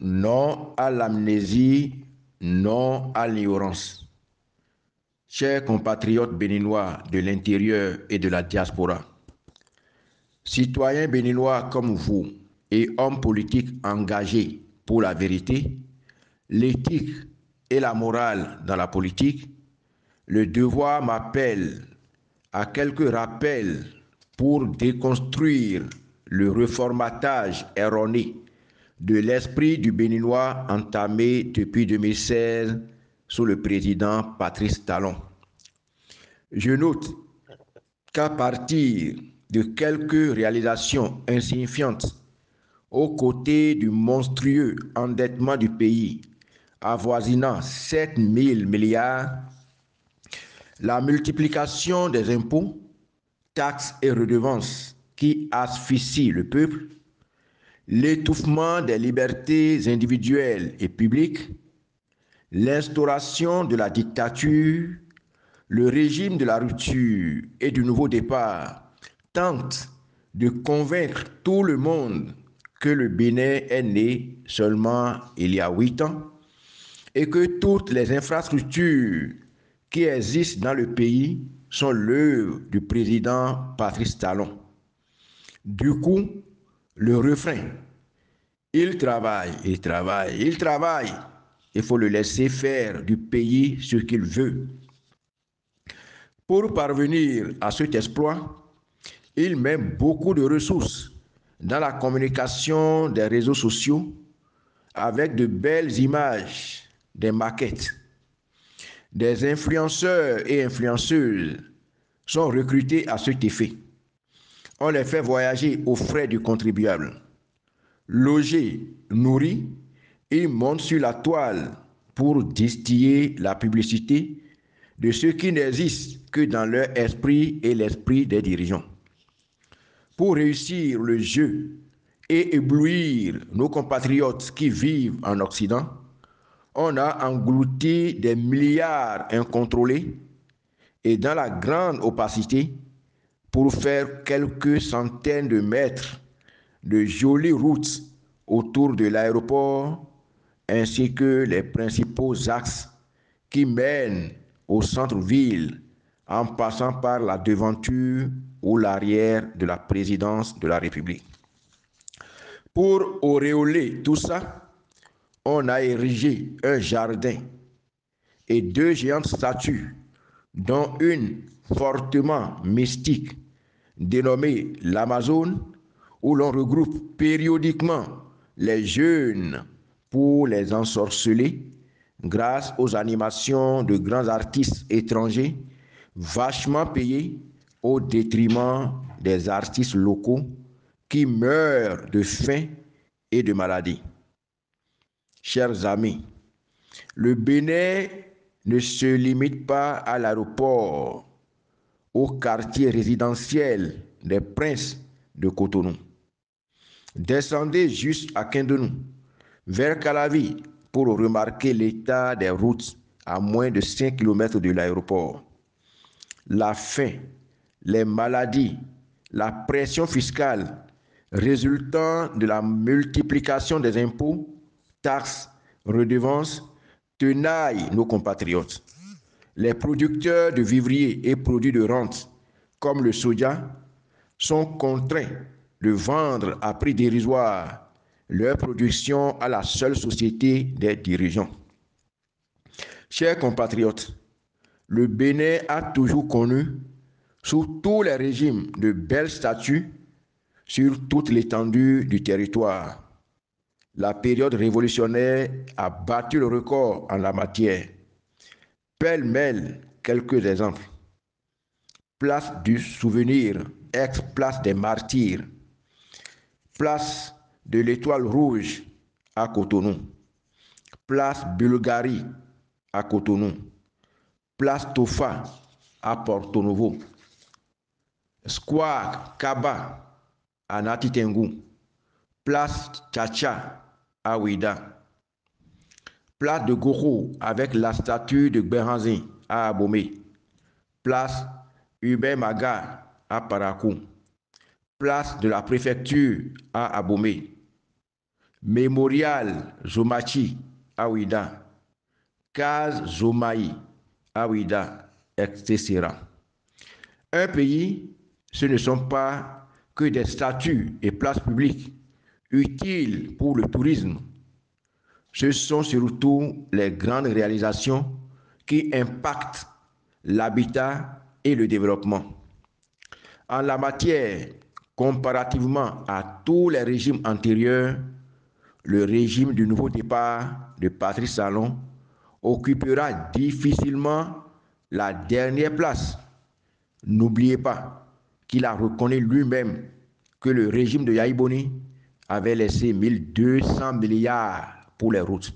Non à l'amnésie, non à l'ignorance. Chers compatriotes béninois de l'intérieur et de la diaspora, citoyens béninois comme vous et hommes politiques engagés pour la vérité, l'éthique et la morale dans la politique, le devoir m'appelle à quelques rappels pour déconstruire le reformatage erroné de l'esprit du Béninois entamé depuis 2016 sous le président Patrice Talon. Je note qu'à partir de quelques réalisations insignifiantes aux côtés du monstrueux endettement du pays avoisinant 7 000 milliards, la multiplication des impôts, taxes et redevances qui asphyxient le peuple, l'étouffement des libertés individuelles et publiques, l'instauration de la dictature, le régime de la rupture et du nouveau départ tentent de convaincre tout le monde que le Bénin est né seulement il y a 8 ans et que toutes les infrastructures qui existent dans le pays sont l'œuvre du président Patrice Talon. Du coup, le refrain « il travaille, il travaille, il travaille », il faut le laisser faire du pays ce qu'il veut. Pour parvenir à cet exploit, il met beaucoup de ressources dans la communication des réseaux sociaux avec de belles images, des maquettes. Des influenceurs et influenceuses sont recrutés à cet effet. On les fait voyager aux frais du contribuable. Logés, nourris, ils montent sur la toile pour distiller la publicité de ce qui n'existe que dans leur esprit et l'esprit des dirigeants. Pour réussir le jeu et éblouir nos compatriotes qui vivent en Occident, on a englouti des milliards incontrôlés et dans la grande opacité pour faire quelques centaines de mètres de jolies routes autour de l'aéroport ainsi que les principaux axes qui mènent au centre-ville en passant par la devanture ou l'arrière de la présidence de la République. Pour auréoler tout ça, on a érigé un jardin et 2 géantes statues, dont une fortement mystique, dénommée l'Amazone, où l'on regroupe périodiquement les jeunes pour les ensorceler grâce aux animations de grands artistes étrangers vachement payés au détriment des artistes locaux qui meurent de faim et de maladie. Chers amis, le Bénin ne se limite pas à l'aéroport, au quartier résidentiel des princes de Cotonou. Descendez juste à Kindenou, vers Calavi, pour remarquer l'état des routes à moins de 5 km de l'aéroport. La faim, les maladies, la pression fiscale résultant de la multiplication des impôts, taxes, redevances, tenaillent nos compatriotes. Les producteurs de vivriers et produits de rente, comme le soja, sont contraints de vendre à prix dérisoire leur production à la seule société des dirigeants. Chers compatriotes, le Bénin a toujours connu, sous tous les régimes, de belles statues sur toute l'étendue du territoire. La période révolutionnaire a battu le record en la matière. Pêle-mêle, quelques exemples. Place du Souvenir, ex-place des Martyrs. Place de l'Étoile Rouge à Cotonou. Place Bulgarie à Cotonou. Place Tofa à Porto Novo. Square Kaba à Natitengu. Place Tchacha à Ouida. Place de Goro avec la statue de Gberanzin à Abomey. Place Hubert Maga à Parakou. Place de la préfecture à Abomey. Mémorial Zomachi à Ouida, Case Zomaï à Ouida, etc. Un pays, ce ne sont pas que des statues et places publiques utiles pour le tourisme. Ce sont surtout les grandes réalisations qui impactent l'habitat et le développement. En la matière, comparativement à tous les régimes antérieurs, le régime du nouveau départ de Patrice Talon occupera difficilement la dernière place. N'oubliez pas qu'il a reconnu lui-même que le régime de Yahya Boni avait laissé 1200 milliards pour les routes.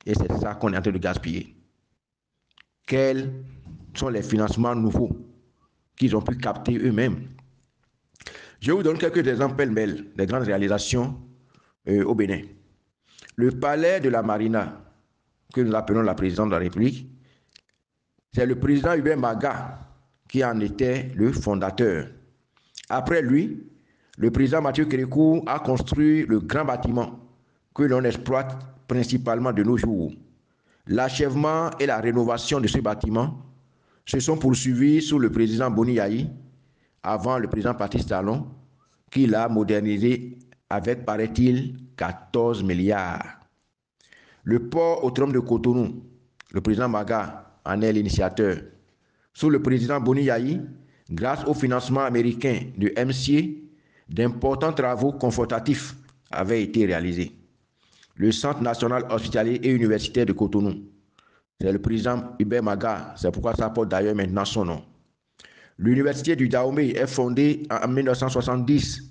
Et c'est ça qu'on est en train de gaspiller. Quels sont les financements nouveaux qu'ils ont pu capter eux-mêmes? Je vous donne quelques exemples pêle-mêle des grandes réalisations au Bénin. Le palais de la Marina, que nous appelons la présidente de la République, c'est le président Hubert Maga qui en était le fondateur. Après lui, le président Mathieu Kérékou a construit le grand bâtiment que l'on exploite principalement de nos jours. L'achèvement et la rénovation de ce bâtiment se sont poursuivis sous le président Boni Yayi, avant le président Patrice Talon, qui l'a modernisé avec, paraît-il, 14 milliards. Le port autonome de Cotonou, le président Maga en est l'initiateur. Sous le président Boni Yayi, grâce au financement américain de MCA, d'importants travaux confortatifs avaient été réalisés. Le Centre national hospitalier et universitaire de Cotonou, c'est le président Hubert Maga, c'est pourquoi ça porte d'ailleurs maintenant son nom. L'université du Dahomey est fondée en 1970,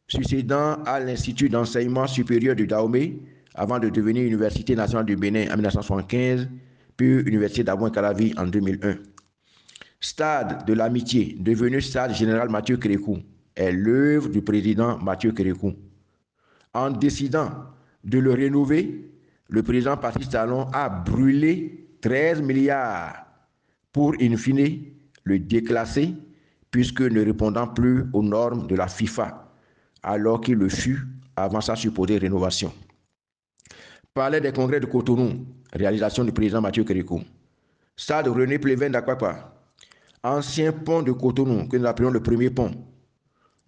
succédant à l'Institut d'enseignement supérieur du Dahomey, avant de devenir Université nationale du Bénin en 1975, puis Université d'Abouin-Calavi en 2001. Stade de l'Amitié, devenu Stade Général Mathieu Kérékou, est l'œuvre du président Mathieu Kérékou. En décidant de le rénover, le président Patrice Talon a brûlé 13 milliards pour, in fine, le déclasser, puisque ne répondant plus aux normes de la FIFA, alors qu'il le fut avant sa supposée rénovation. Palais des congrès de Cotonou, réalisation du président Mathieu Kérékou. Stade René Pleven d'Akwapa, ancien pont de Cotonou, que nous appelons le premier pont,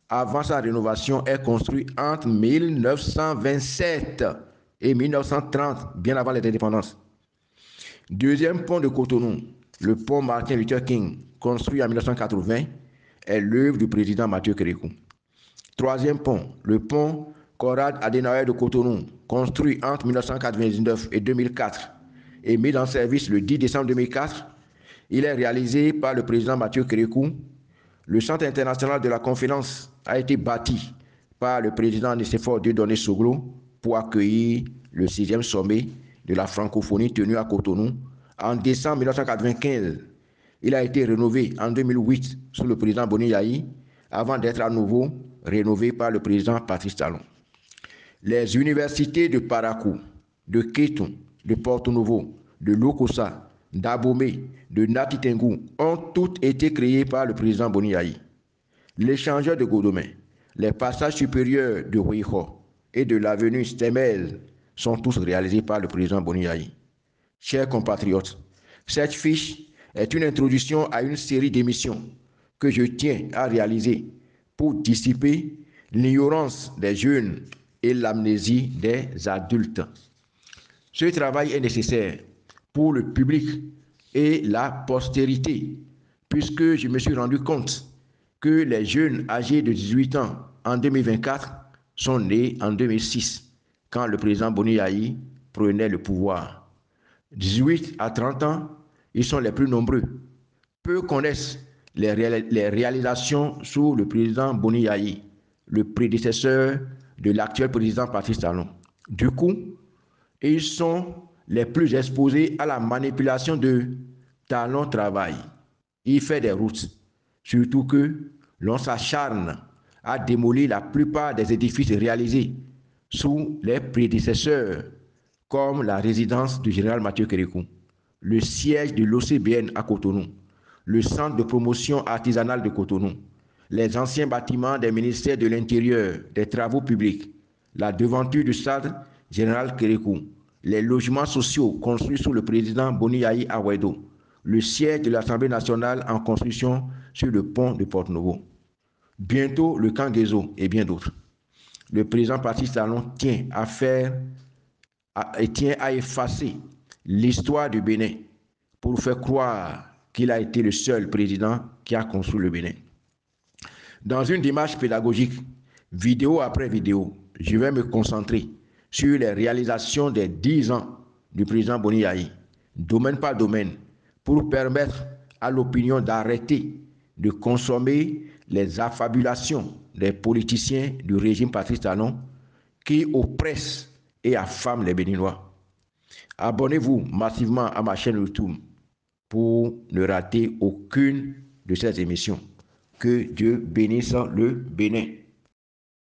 avant sa rénovation, est construit entre 1927 et 1930, bien avant l'indépendance. Deuxième pont de Cotonou, le pont Martin Luther King, construit en 1980, est l'œuvre du président Mathieu Kérékou. Troisième pont, le pont Konrad Adenauer de Cotonou, construit entre 1999 et 2004 et mis en service le 10 décembre 2004, il est réalisé par le président Mathieu Kérékou. Le Centre international de la conférence a été bâti par le président Nicéphore Dieudonné Soglo pour accueillir le 6e sommet de la francophonie tenu à Cotonou en décembre 1995. Il a été rénové en 2008 sous le président Boni Yayi avant d'être à nouveau rénové par le président Patrice Talon. Les universités de Parakou, de Kétou, de Porto-Novo, de Lokossa, d'Abomey, de Natitengu ont toutes été créées par le président Boni Yayi. L'échangeur de Godomé, les passages supérieurs de Huiho et de l'avenue Stemel sont tous réalisés par le président Boni Yayi. Chers compatriotes, cette fiche est une introduction à une série d'émissions que je tiens à réaliser pour dissiper l'ignorance des jeunes et l'amnésie des adultes. Ce travail est nécessaire pour le public et la postérité, puisque je me suis rendu compte que les jeunes âgés de 18 ans en 2024 sont nés en 2006, quand le président Boni Yayi prenait le pouvoir. 18 à 30 ans, ils sont les plus nombreux. Peu connaissent les réalisations sous le président Boni Yayi, le prédécesseur de l'actuel président Patrice Talon. Du coup, ils sont les plus exposés à la manipulation de Talon Travail. Il fait des routes, surtout que l'on s'acharne à démolir la plupart des édifices réalisés sous les prédécesseurs, comme la résidence du général Mathieu Kérékou, le siège de l'OCBN à Cotonou, le centre de promotion artisanale de Cotonou, les anciens bâtiments des ministères de l'Intérieur, des Travaux publics, la devanture du stade général Kérékou, les logements sociaux construits sous le président Boni Yayi Awedo, le siège de l'Assemblée nationale en construction sur le pont de Porte-Nouveau. Bientôt le camp Guézo et bien d'autres. Le président Patrice Talon tient à effacer l'histoire du Bénin pour faire croire qu'il a été le seul président qui a construit le Bénin. Dans une démarche pédagogique, vidéo après vidéo, je vais me concentrer sur les réalisations des 10 ans du président Boni Yayi, domaine par domaine, pour permettre à l'opinion d'arrêter de consommer les affabulations des politiciens du régime Patrice Talon qui oppressent et affament les Béninois. Abonnez-vous massivement à ma chaîne YouTube pour ne rater aucune de ces émissions. Que Dieu bénisse le Bénin.